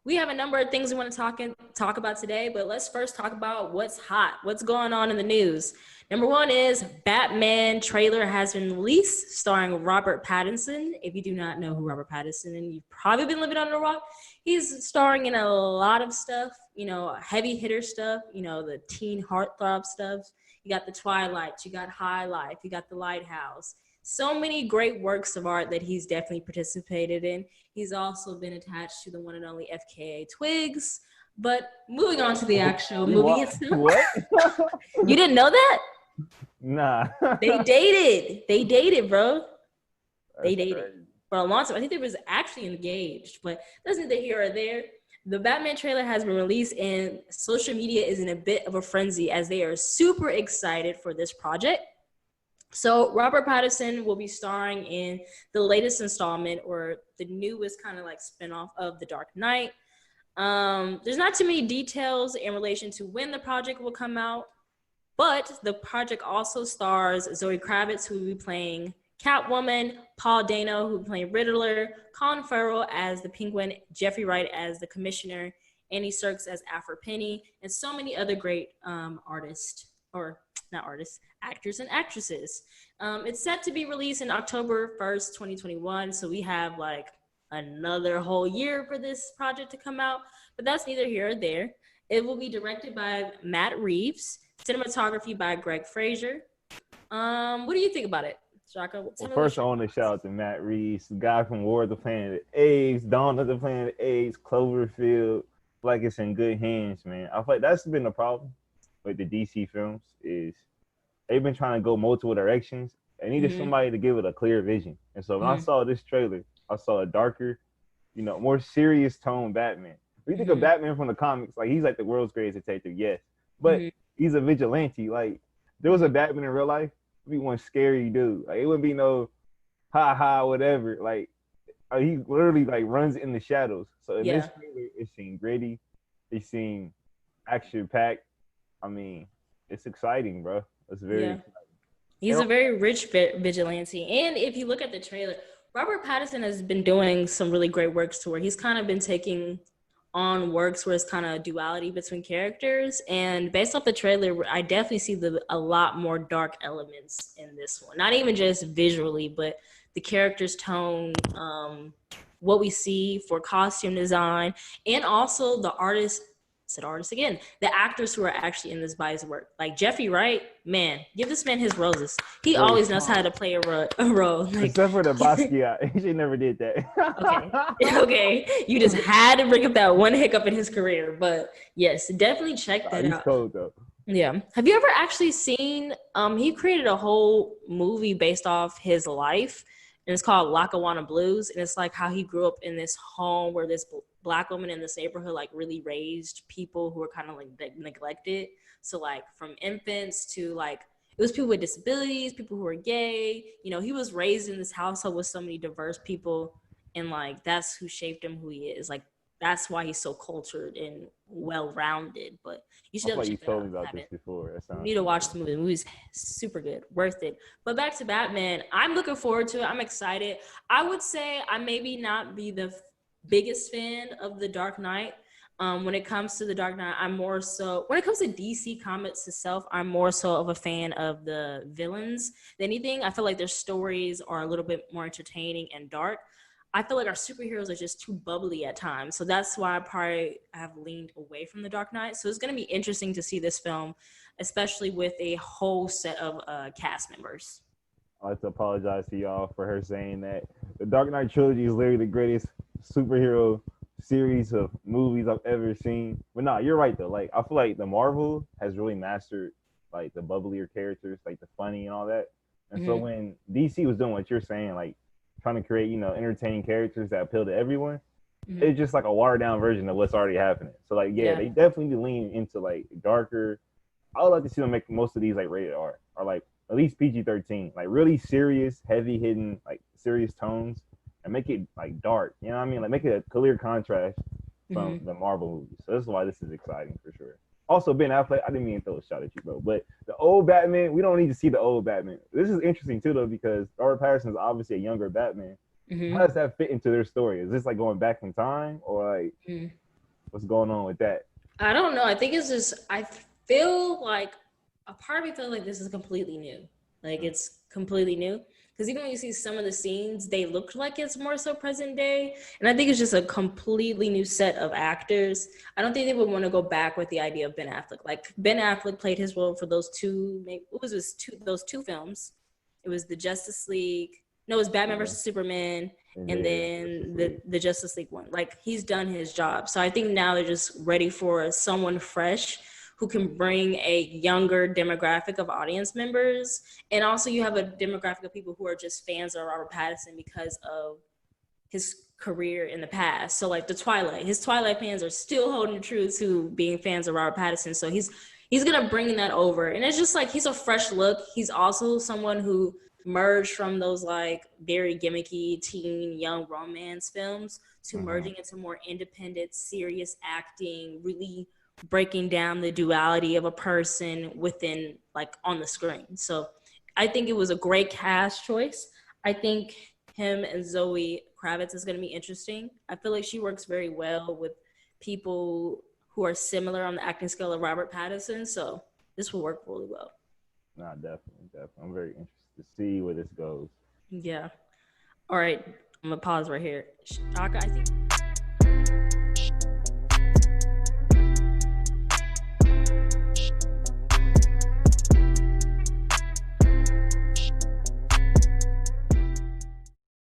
We have a number of things we want to talk about today, but let's first talk about what's hot, what's going on in the news. Number one is Batman trailer has been released, starring Robert Pattinson. If you do not know who Robert Pattinson is, you've probably been living under a rock. He's starring in a lot of stuff, heavy hitter stuff, the teen heartthrob stuff. You got the Twilight, you got High Life, you got the Lighthouse. So many great works of art that he's definitely participated in. He's also been attached to the one and only FKA Twigs. But moving on to the actual movie itself. What? You didn't know that? Nah. They dated. They dated, bro. They That's dated crazy. for a long time. I think they was actually engaged, but that's neither here or there. The Batman trailer has been released, and social media is in a bit of a frenzy as they are super excited for this project. So Robert Pattinson will be starring in the latest installment, or the newest kind of like spinoff of The Dark Knight. There's not too many details in relation to when the project will come out, but the project also stars Zoe Kravitz, who will be playing Catwoman, Paul Dano, who will be playing Riddler, Colin Farrell as the Penguin, Jeffrey Wright as the Commissioner, Andy Serkis as Afro Penny, and so many other great actors and actresses. It's set to be released in October 1st, 2021. So we have like another whole year for this project to come out, but that's neither here or there. It will be directed by Matt Reeves, cinematography by Greg Fraser. What do you think about it, Shaka? Well, first, I want to shout out to Matt Reeves, the guy from War of the Planet of the Apes, Dawn of the Planet of the Apes, Cloverfield. Like it's in good hands, man. I feel like that's been the problem with the DC films is they've been trying to go multiple directions. They needed somebody to give it a clear vision. And so when I saw this trailer, I saw a darker, more serious tone Batman. When you think of Batman from the comics, like he's like the world's greatest detective, yes. But he's a vigilante. Like there was a Batman in real life, it'd be one scary dude. Like it wouldn't be no whatever. Like he literally like runs in the shadows. So in this trailer, it seemed gritty. It seemed action packed. I mean, it's exciting, bro. It's very exciting. He's a very rich vigilante. And if you look at the trailer, Robert Pattinson has been doing some really great works to where he's kind of been taking on works where it's kind of duality between characters. And based off the trailer, I definitely see a lot more dark elements in this one. Not even just visually, but the character's tone, what we see for costume design, and also the actors who are actually in this body's work. Like Jeffrey Wright, man, give this man his roses. He always knows how to play a role. Like, except for the Basquiat. He never did that. Okay. You just had to bring up that one hiccup in his career. But yes, definitely check that he's out. cold, though. Yeah. Have you ever actually seen, he created a whole movie based off his life, and it's called Lackawanna Blues. And it's like how he grew up in this home where this Black woman in this neighborhood like really raised people who were kind of like neglected. So like from infants to like, it was people with disabilities, people who were gay. He was raised in this household with so many diverse people, and like that's who shaped him who he is. Like that's why he's so cultured and well-rounded. But you should definitely check that out. You told me about this before. You need to watch the movie. The movie's super good, worth it. But back to Batman, I'm looking forward to it. I'm excited. I would say I maybe not be the biggest fan of The Dark Knight. When it comes to The Dark Knight, when it comes to DC Comics itself, I'm more so of a fan of the villains than anything. I feel like their stories are a little bit more entertaining and dark. I feel like our superheroes are just too bubbly at times. So that's why I have leaned away from The Dark Knight. So it's going to be interesting to see this film, especially with a whole set of cast members. I'd like to apologize to y'all for her saying that. The Dark Knight trilogy is literally the greatest superhero series of movies I've ever seen. But nah, you're right though. Like I feel like the Marvel has really mastered like the bubblier characters, like the funny and all that. And so when DC was doing what you're saying, like trying to create, entertaining characters that appeal to everyone, it's just like a watered down version of what's already happening. So like, they definitely lean into like darker. I would like to see them make most of these like rated R or like at least PG-13, like really serious, heavy hitting, like serious tones, and make it like dark. You know what I mean? Like make it a clear contrast from the Marvel movies. So that's why this is exciting for sure. Also, Ben Affleck, I didn't mean to throw a shot at you, bro, but the old Batman, we don't need to see the old Batman. This is interesting too, though, because Robert Pattinson is obviously a younger Batman. How does that fit into their story? Is this like going back in time, or like What's going on with that? I don't know. I think it's just I feel like a part of me feels like this is completely new. Like it's completely new. Because even when you see some of the scenes, they look like it's more so present day. And I think it's just a completely new set of actors. I don't think they would want to go back with the idea of Ben Affleck. Like Ben Affleck played his role for those two, what was this two those two films? It was the Justice League. No, it was Batman Yeah. versus Superman, and then Justice League. the Justice League one. Like he's done his job. So I think now they're just ready for someone fresh who can bring a younger demographic of audience members. And also you have a demographic of people who are just fans of Robert Pattinson because of his career in the past. So like his Twilight fans are still holding true to being fans of Robert Pattinson. So he's gonna bring that over. And it's just like he's a fresh look. He's also someone who merged from those like very gimmicky teen young romance films to merging into more independent, serious acting, really breaking down the duality of a person within like on the screen. So I think it was a great cast choice. I think him and Zoe Kravitz is going to be interesting. I feel like she works very well with people who are similar on the acting scale of Robert Pattinson. So this will work really well. Nah, definitely, definitely. I'm very interested to see where this goes. Yeah. All right. I'm going to pause right here. Shaka, I think.